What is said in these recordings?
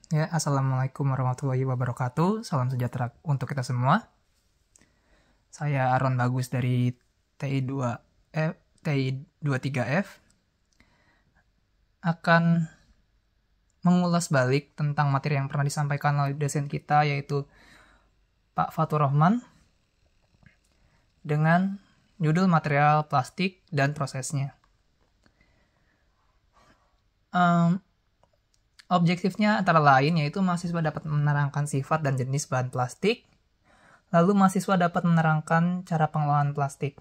Ya, Assalamualaikum warahmatullahi wabarakatuh. Salam sejahtera untuk kita semua. Saya Aaron Bagus dari TI23F akan mengulas balik tentang materi yang pernah disampaikan oleh dosen kita, yaitu Pak Fatur Rahman, dengan judul material plastik dan prosesnya. Objektifnya antara lain yaitu mahasiswa dapat menerangkan sifat dan jenis bahan plastik, lalu mahasiswa dapat menerangkan cara pengelolaan plastik.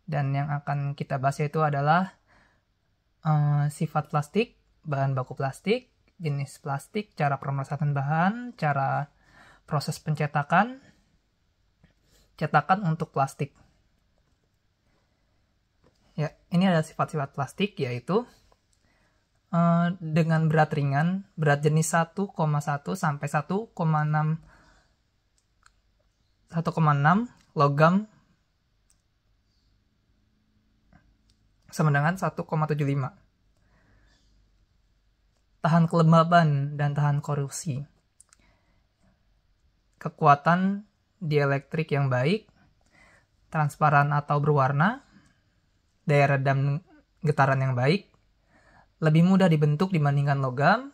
Dan yang akan kita bahas yaitu adalah sifat plastik, bahan baku plastik, jenis plastik, cara pemersatan bahan, cara proses cetakan untuk plastik. Ya, ini ada sifat-sifat plastik yaitu dengan berat ringan, berat jenis 1,1 sampai 1,6 logam sama dengan 1,75. Tahan kelembaban dan tahan korupsi. Kekuatan dielektrik yang baik, transparan atau berwarna, daya redam getaran yang baik, lebih mudah dibentuk dibandingkan logam,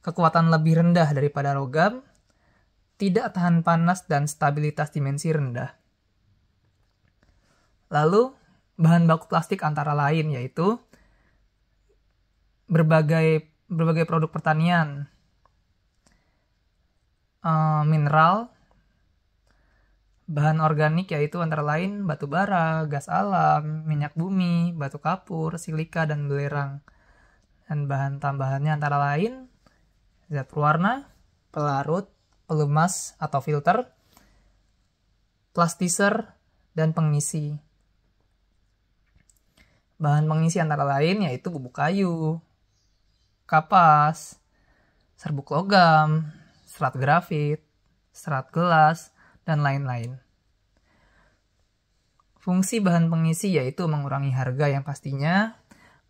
kekuatan lebih rendah daripada logam, tidak tahan panas dan stabilitas dimensi rendah. Lalu, bahan baku plastik antara lain yaitu berbagai produk pertanian, mineral, bahan organik yaitu antara lain batu bara, gas alam, minyak bumi, batu kapur, silika, dan belerang. Dan bahan tambahannya antara lain zat pewarna, pelarut, pelumas atau filter, plastiser, dan pengisi. Bahan pengisi antara lain yaitu bubuk kayu, kapas, serbuk logam, serat grafit, serat gelas, dan lain-lain. Fungsi bahan pengisi yaitu mengurangi harga yang pastinya,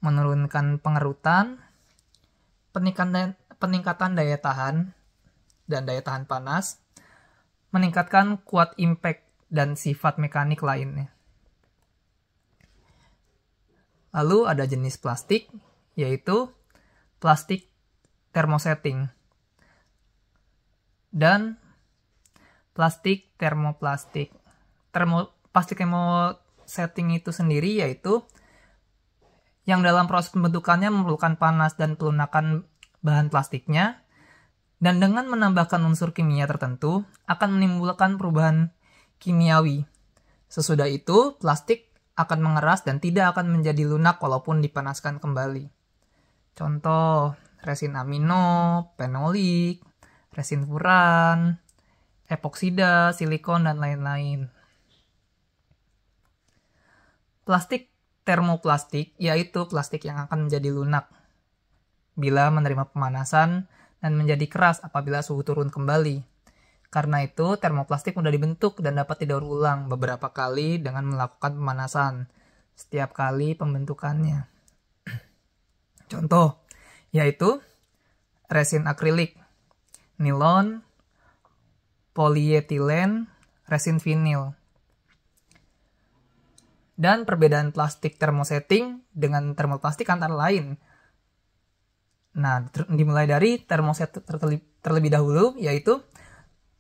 menurunkan pengerutan, peningkatan daya tahan dan daya tahan panas, meningkatkan kuat impact dan sifat mekanik lainnya. Lalu ada jenis plastik, yaitu plastik thermosetting dan plastik termoplastik. Plastik thermosetting itu sendiri yaitu yang dalam proses pembentukannya memerlukan panas dan pelunakan bahan plastiknya, dan dengan menambahkan unsur kimia tertentu akan menimbulkan perubahan kimiawi. Sesudah itu, plastik akan mengeras dan tidak akan menjadi lunak walaupun dipanaskan kembali. Contoh, resin amino, fenolik, resin furan, epoksida, silikon, dan lain-lain. Plastik termoplastik yaitu plastik yang akan menjadi lunak bila menerima pemanasan dan menjadi keras apabila suhu turun kembali. Karena itu, termoplastik mudah dibentuk dan dapat didaur ulang beberapa kali dengan melakukan pemanasan setiap kali pembentukannya. Contoh, yaitu resin akrilik, nilon, polietilen, resin vinil. Dan perbedaan plastik thermosetting dengan termoplastik antara lain. Nah, dimulai dari termoset terlebih dahulu, yaitu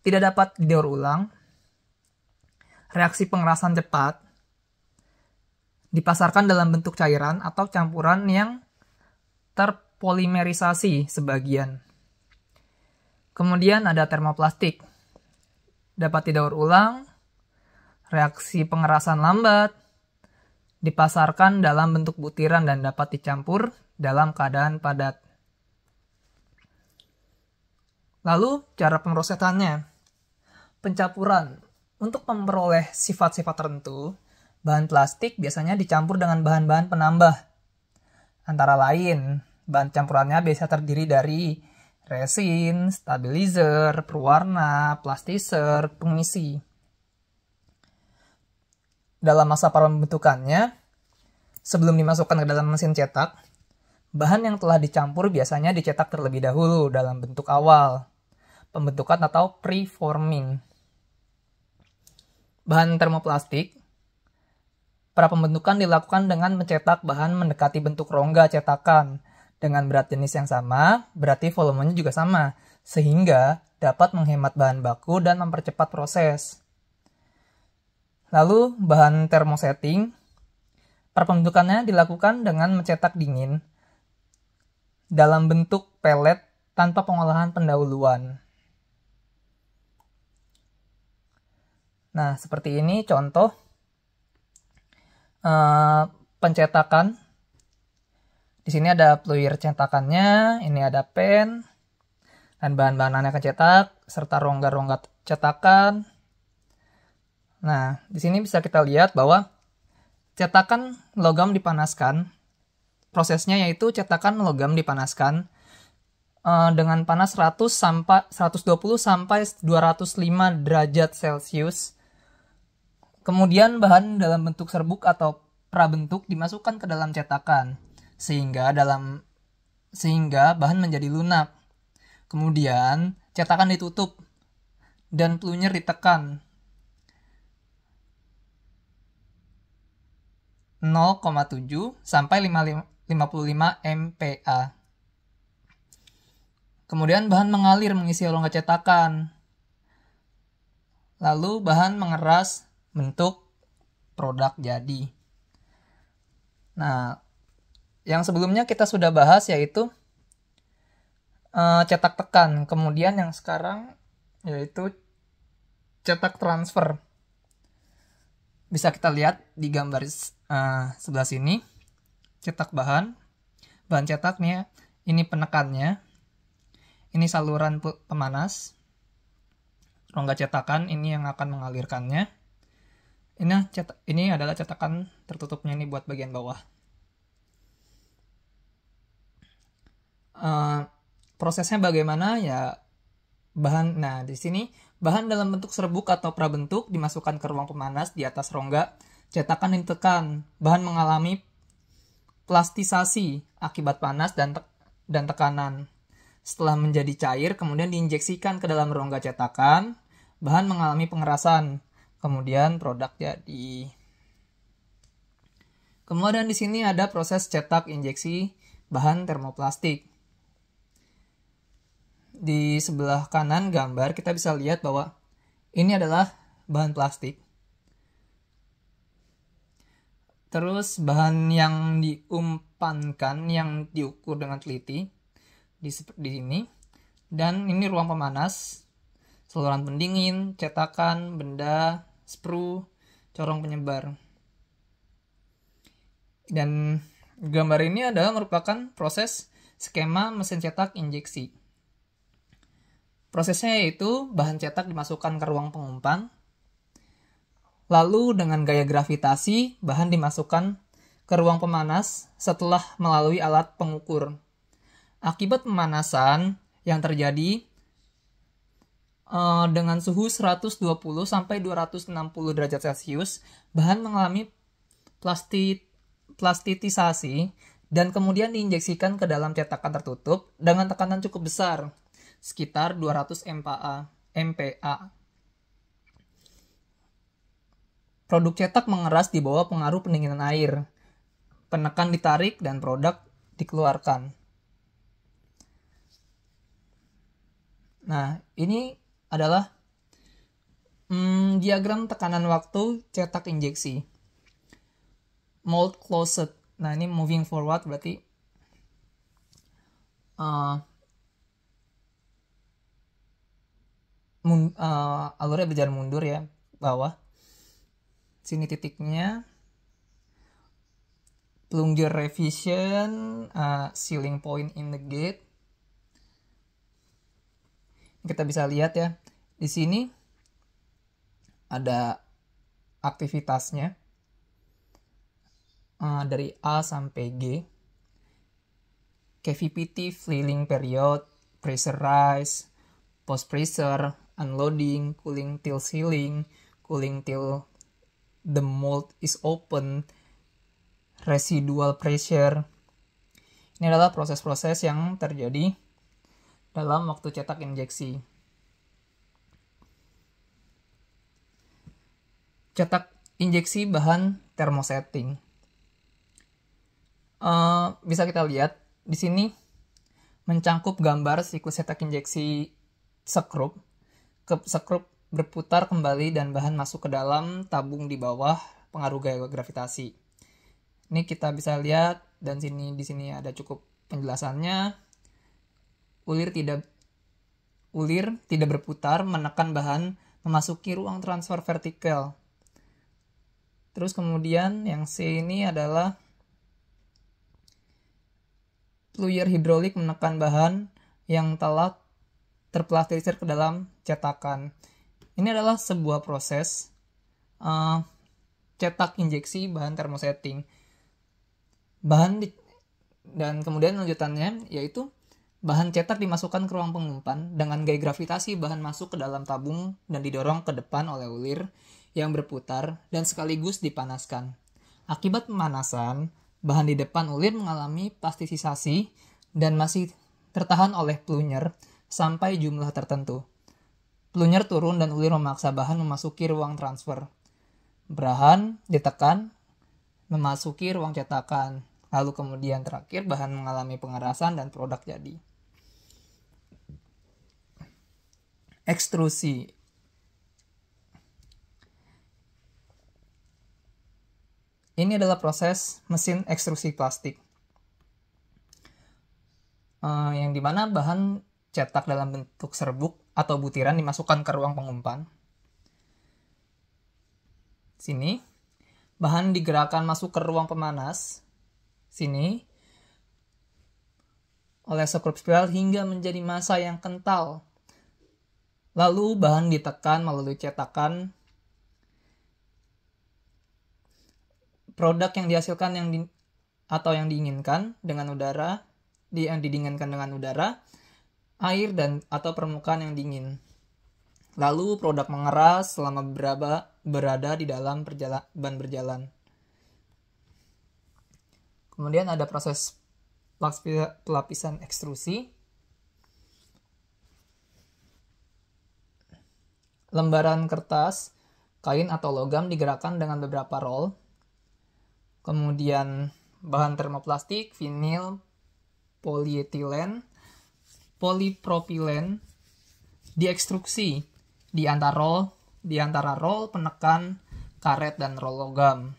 tidak dapat didaur ulang, reaksi pengerasan cepat, dipasarkan dalam bentuk cairan atau campuran yang terpolimerisasi sebagian. Kemudian ada termoplastik, dapat didaur ulang, reaksi pengerasan lambat, dipasarkan dalam bentuk butiran dan dapat dicampur dalam keadaan padat. Lalu, cara pemrosesannya. Pencampuran. Untuk memperoleh sifat-sifat tertentu, bahan plastik biasanya dicampur dengan bahan-bahan penambah. Antara lain, bahan campurannya biasa terdiri dari resin, stabilizer, pewarna, plastiser, pengisi. Dalam masa pembentukannya, sebelum dimasukkan ke dalam mesin cetak, Bahan yang telah dicampur biasanya dicetak terlebih dahulu dalam bentuk awal, pembentukan atau preforming. Bahan termoplastik, pra-pembentukan dilakukan dengan mencetak bahan mendekati bentuk rongga cetakan dengan berat jenis yang sama, berarti volumenya juga sama, sehingga dapat menghemat bahan baku dan mempercepat proses. Lalu bahan termosetting, pra-pembentukannya dilakukan dengan mencetak dingin dalam bentuk pelet tanpa pengolahan pendahuluan. Nah, seperti ini contoh pencetakan. Di sini ada pluir cetakannya, ini ada pen, dan bahan-bahan yang akan cetak, serta rongga-rongga cetakan. Nah, di sini bisa kita lihat bahwa cetakan logam dipanaskan. Prosesnya yaitu cetakan logam dipanaskan dengan panas 120 sampai 205 derajat Celcius. Kemudian bahan dalam bentuk serbuk atau prabentuk dimasukkan ke dalam cetakan sehingga bahan menjadi lunak. Kemudian cetakan ditutup dan plunger ditekan 0,7 sampai 55 MPa. Kemudian bahan mengalir mengisi rongga cetakan. Lalu bahan mengeras bentuk produk jadi. Nah, yang sebelumnya kita sudah bahas yaitu cetak tekan. Kemudian yang sekarang yaitu cetak transfer. Bisa kita lihat di gambar sebelah sini. Cetak bahan cetaknya, ini penekannya, ini saluran pemanas, rongga cetakan ini yang akan mengalirkannya, ini adalah cetakan tertutupnya ini buat bagian bawah. Prosesnya bagaimana ya? Nah di sini bahan dalam bentuk serbuk atau prabentuk dimasukkan ke ruang pemanas di atas rongga cetakan ditekan, bahan mengalami plastisasi akibat panas dan tekanan. Setelah menjadi cair, kemudian diinjeksikan ke dalam rongga cetakan, bahan mengalami pengerasan, kemudian produk jadi. Kemudian di sini ada proses cetak injeksi bahan termoplastik. Di sebelah kanan gambar kita bisa lihat bahwa ini adalah bahan plastik. Terus bahan yang diumpankan, yang diukur dengan teliti di sini. Dan ini ruang pemanas, saluran pendingin, cetakan, benda, sprue, corong penyebar. Dan gambar ini adalah merupakan proses skema mesin cetak injeksi. Prosesnya yaitu bahan cetak dimasukkan ke ruang pengumpan. Lalu dengan gaya gravitasi, bahan dimasukkan ke ruang pemanas setelah melalui alat pengukur. Akibat pemanasan yang terjadi dengan suhu 120 sampai 260 derajat Celcius, bahan mengalami plastitisasi dan kemudian diinjeksikan ke dalam cetakan tertutup dengan tekanan cukup besar, sekitar 200 MPa. Produk cetak mengeras di bawah pengaruh pendinginan air. Penekan ditarik dan produk dikeluarkan. Nah, ini adalah diagram tekanan waktu cetak injeksi. Mold closed. Nah, ini moving forward berarti alurnya berjalan mundur ya, bawah. Sini titiknya, plunger revision, sealing point in the gate. Kita bisa lihat ya, di sini ada aktivitasnya dari A sampai G. KVPT, filling period, pressurize, post pressure, unloading, cooling till sealing, cooling till the mold is open, residual pressure. Ini Ini adalah proses-proses yang terjadi dalam waktu cetak injeksi. Cetak injeksi bahan thermosetting. Bisa kita lihat di sini mencangkup gambar siklus cetak injeksi sekrup. Sekrup berputar kembali dan bahan masuk ke dalam tabung di bawah pengaruh gaya gravitasi. Ini kita bisa lihat, dan di sini ada cukup penjelasannya. Ulir tidak berputar menekan bahan memasuki ruang transfer vertikal. Terus kemudian yang C ini adalah pluyer hidrolik menekan bahan yang telah terplastisir ke dalam cetakan. Ini adalah sebuah proses cetak injeksi bahan thermosetting. Dan kemudian lanjutannya yaitu bahan cetak dimasukkan ke ruang pengumpan dengan gaya gravitasi, bahan masuk ke dalam tabung dan didorong ke depan oleh ulir yang berputar dan sekaligus dipanaskan. Akibat pemanasan, bahan di depan ulir mengalami plastisisasi dan masih tertahan oleh plunger sampai jumlah tertentu. Plunger turun dan ulir memaksa bahan memasuki ruang transfer. Bahan ditekan memasuki ruang cetakan. Lalu kemudian terakhir bahan mengalami pengerasan dan produk jadi. Ekstrusi. Ini adalah proses mesin ekstrusi plastik. Yang dimana bahan cetak dalam bentuk serbuk atau butiran dimasukkan ke ruang pengumpan. Sini, bahan digerakkan masuk ke ruang pemanas. Sini, oleh sekrup spiral hingga menjadi massa yang kental. Lalu bahan ditekan melalui cetakan. Produk yang dihasilkan yang diinginkan dengan udara, yang didinginkan dengan udara, air atau permukaan yang dingin. Lalu produk mengeras selama berada di dalam ban berjalan. Kemudian ada proses pelapisan ekstrusi. Lembaran kertas, kain atau logam digerakkan dengan beberapa roll. Kemudian bahan termoplastik, vinil, polietilen, polipropilen diekstruksi di antara roll penekan, karet, dan roll logam.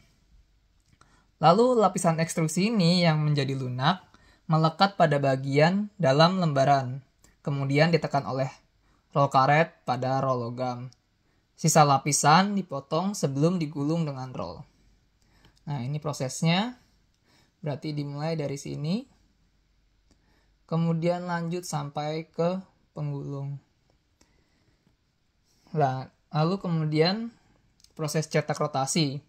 Lalu lapisan ekstrusi ini yang menjadi lunak melekat pada bagian dalam lembaran, kemudian ditekan oleh roll karet pada roll logam. Sisa lapisan dipotong sebelum digulung dengan roll. Nah, ini prosesnya. Berarti dimulai dari sini, kemudian lanjut sampai ke penggulung. Nah, lalu kemudian proses cetak rotasi.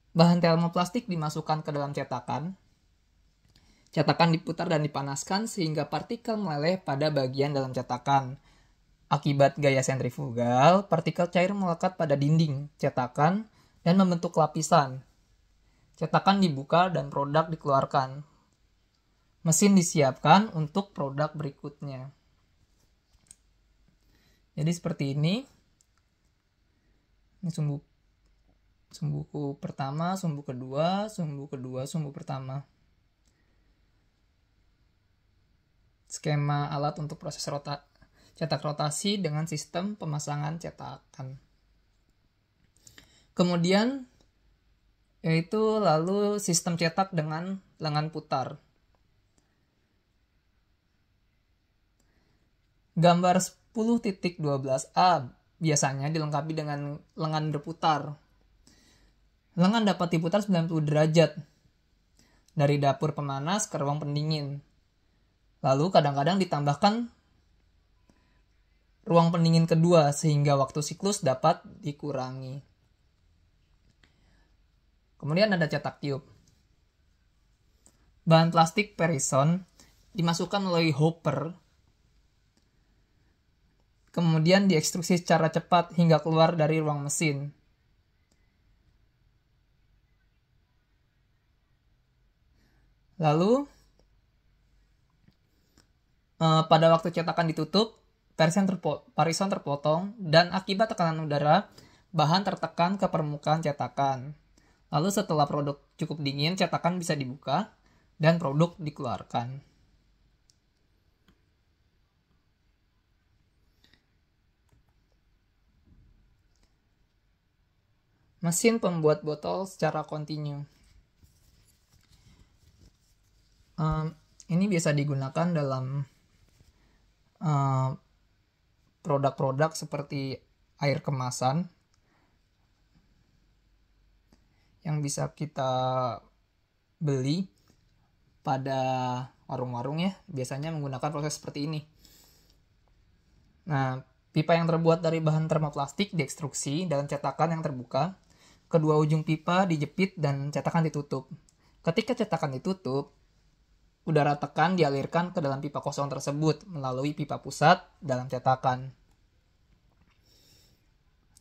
Bahan termoplastik dimasukkan ke dalam cetakan. Cetakan diputar dan dipanaskan sehingga partikel meleleh pada bagian dalam cetakan. Akibat gaya sentrifugal, partikel cair melekat pada dinding cetakan dan membentuk lapisan. Cetakan dibuka dan produk dikeluarkan. Mesin disiapkan untuk produk berikutnya. Jadi seperti ini. Ini sumbu pertama, sumbu kedua, sumbu pertama. Skema alat untuk proses cetak rotasi dengan sistem pemasangan cetakan. Kemudian yaitu lalu sistem cetak dengan lengan putar. Gambar 10.12a biasanya dilengkapi dengan lengan berputar. Lengan dapat diputar 90 derajat dari dapur pemanas ke ruang pendingin. Lalu kadang-kadang ditambahkan ruang pendingin kedua sehingga waktu siklus dapat dikurangi. Kemudian ada cetak tiup. Bahan plastik Perison dimasukkan melalui hopper, kemudian diekstruksi secara cepat hingga keluar dari ruang mesin. Lalu pada waktu cetakan ditutup, parison terpotong dan akibat tekanan udara, bahan tertekan ke permukaan cetakan. Lalu setelah produk cukup dingin, cetakan bisa dibuka dan produk dikeluarkan. Mesin pembuat botol secara kontinu. Ini biasa digunakan dalam produk-produk seperti air kemasan yang bisa kita beli pada warung-warung ya, biasanya menggunakan proses seperti ini. Nah, pipa yang terbuat dari bahan termoplastik diekstruksi dalam cetakan yang terbuka. Kedua ujung pipa dijepit dan cetakan ditutup. Ketika cetakan ditutup, udara tekan dialirkan ke dalam pipa kosong tersebut melalui pipa pusat dalam cetakan.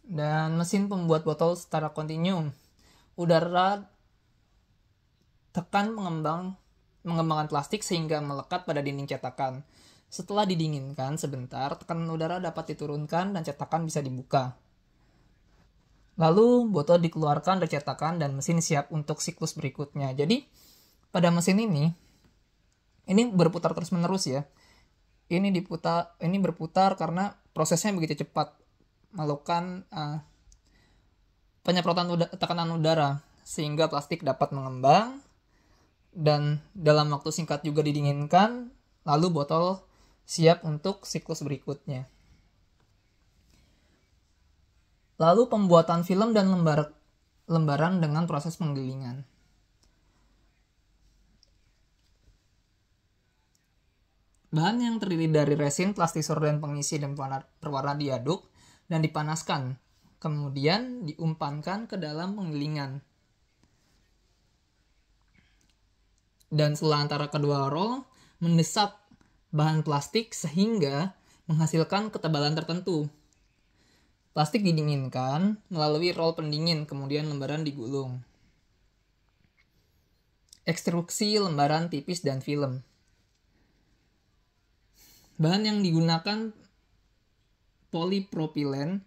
Dan mesin pembuat botol secara kontinu. Udara tekan mengembangkan plastik sehingga melekat pada dinding cetakan. Setelah didinginkan sebentar, tekanan udara dapat diturunkan dan cetakan bisa dibuka. Lalu botol dikeluarkan dari cetakan dan mesin siap untuk siklus berikutnya. Jadi pada mesin ini berputar terus-menerus ya. Ini berputar karena prosesnya begitu cepat, melakukan penyemprotan tekanan udara sehingga plastik dapat mengembang dan dalam waktu singkat juga didinginkan, lalu botol siap untuk siklus berikutnya. Lalu pembuatan film dan lembaran dengan proses penggilingan. Bahan yang terdiri dari resin, plastisor, dan pengisi dan perwarna diaduk dan dipanaskan. Kemudian diumpankan ke dalam penggilingan. Dan setelah antara kedua roll, mendesap bahan plastik sehingga menghasilkan ketebalan tertentu. Plastik didinginkan melalui roll pendingin, kemudian lembaran digulung. Ekstruksi lembaran tipis dan film. Bahan yang digunakan polipropilen,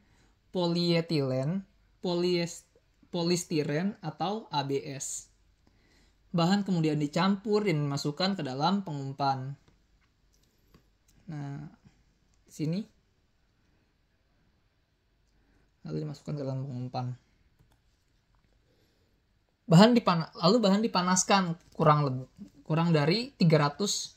polietilen, polistiren, atau ABS. Bahan kemudian dicampur dan dimasukkan ke dalam pengumpan. Nah, di sini. Lalu dimasukkan ke dalam pengumpan. Lalu bahan dipanaskan kurang dari 315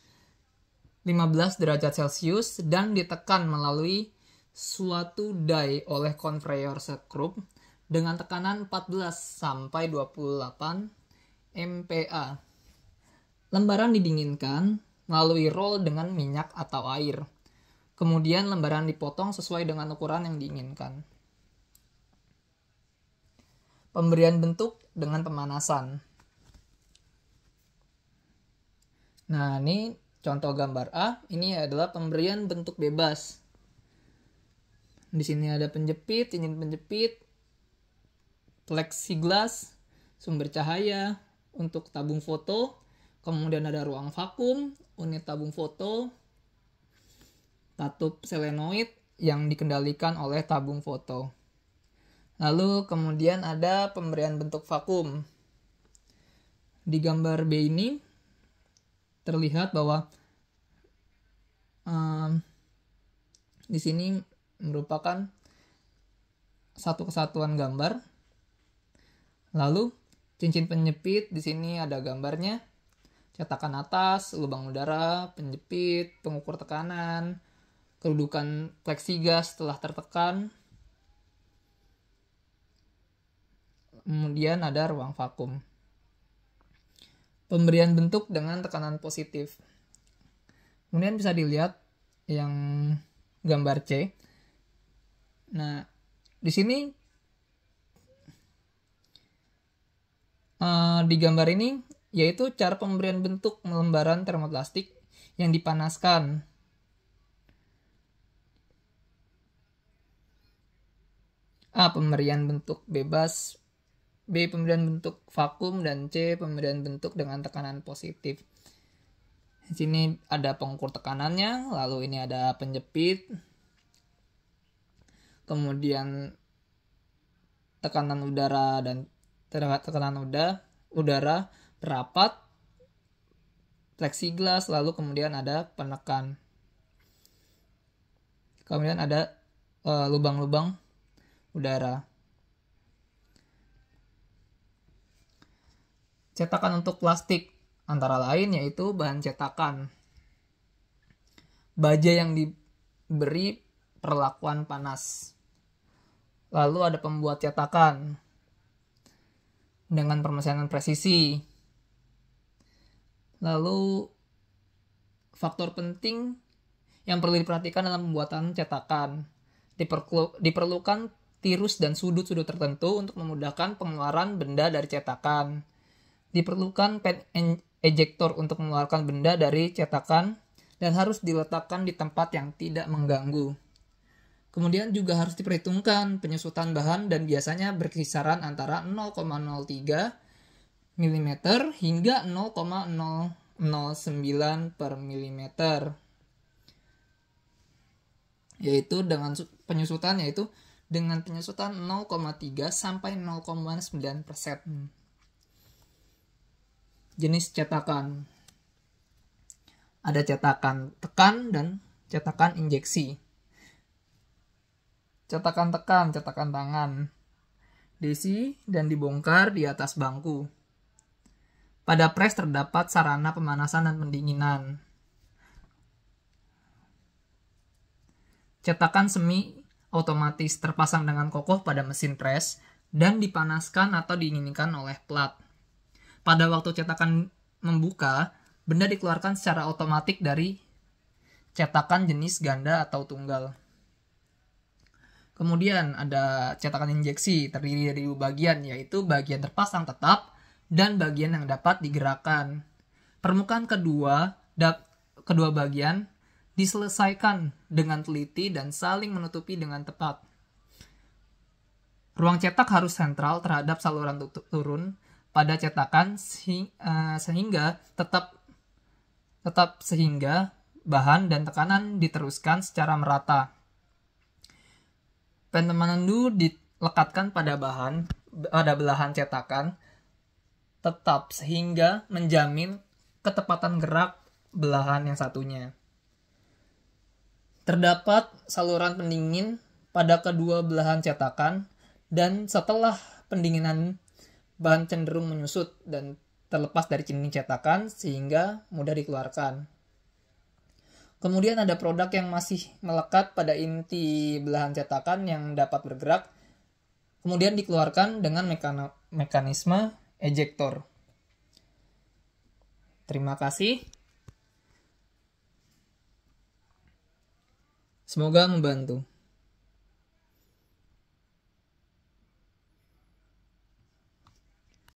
derajat Celcius dan ditekan melalui suatu die oleh conveyor skrup dengan tekanan 14 sampai 28 MPa. Lembaran didinginkan melalui roll dengan minyak atau air. Kemudian lembaran dipotong sesuai dengan ukuran yang diinginkan. Pemberian bentuk dengan pemanasan. Nah, ini contoh gambar A. Ini adalah pemberian bentuk bebas. Di sini ada penjepit, cincin penjepit, plexiglas, sumber cahaya untuk tabung foto, kemudian ada ruang vakum, unit tabung foto, katup selenoid yang dikendalikan oleh tabung foto. Lalu kemudian ada pemberian bentuk vakum. Di gambar B ini terlihat bahwa di sini merupakan satu kesatuan gambar. Lalu cincin penjepit, di sini ada gambarnya. Cetakan atas, lubang udara, penjepit, pengukur tekanan, kedudukan plexigas setelah tertekan. Kemudian ada ruang vakum. Pemberian bentuk dengan tekanan positif. Kemudian bisa dilihat yang gambar C. Nah, di sini di gambar ini yaitu cara pemberian bentuk lembaran termoplastik yang dipanaskan. Pemberian bentuk bebas B. Pemberian bentuk vakum, dan C. Pemberian bentuk dengan tekanan positif. Di sini ada pengukur tekanannya, lalu ini ada penjepit, kemudian tekanan udara dan tekanan udara berapat, plexiglas, lalu kemudian ada penekan. Kemudian ada lubang-lubang udara. Cetakan untuk plastik antara lain yaitu bahan cetakan, baja yang diberi perlakuan panas. Lalu ada pembuat cetakan dengan pemesanan presisi. Lalu faktor penting yang perlu diperhatikan dalam pembuatan cetakan. Diperlukan tirus dan sudut-sudut tertentu untuk memudahkan pengeluaran benda dari cetakan. Diperlukan pen ejector untuk mengeluarkan benda dari cetakan dan harus diletakkan di tempat yang tidak mengganggu. Kemudian juga harus diperhitungkan penyusutan bahan dan biasanya berkisaran antara 0,03 mm hingga 0,009 per mm. Yaitu dengan penyusutan dengan penyusutan 0,3 sampai 0,9%. Jenis cetakan. Ada cetakan tekan dan cetakan injeksi. Cetakan tekan, cetakan tangan. Diisi dan dibongkar di atas bangku. Pada pres terdapat sarana pemanasan dan pendinginan. Cetakan semi otomatis terpasang dengan kokoh pada mesin pres dan dipanaskan atau dinginkan oleh plat. Pada waktu cetakan membuka, benda dikeluarkan secara otomatis dari cetakan jenis ganda atau tunggal. Kemudian ada cetakan injeksi, terdiri dari dua bagian, yaitu bagian terpasang tetap dan bagian yang dapat digerakkan. Permukaan kedua bagian diselesaikan dengan teliti dan saling menutupi dengan tepat. Ruang cetak harus sentral terhadap saluran turun pada cetakan sehingga bahan dan tekanan diteruskan secara merata. Pen pemandu dilekatkan pada belahan cetakan tetap sehingga menjamin ketepatan gerak belahan yang satunya. Terdapat saluran pendingin pada kedua belahan cetakan dan setelah pendinginan bahan cenderung menyusut dan terlepas dari dinding cetakan sehingga mudah dikeluarkan. Kemudian ada produk yang masih melekat pada inti belahan cetakan yang dapat bergerak, kemudian dikeluarkan dengan mekanisme ejector. Terima kasih. Semoga membantu.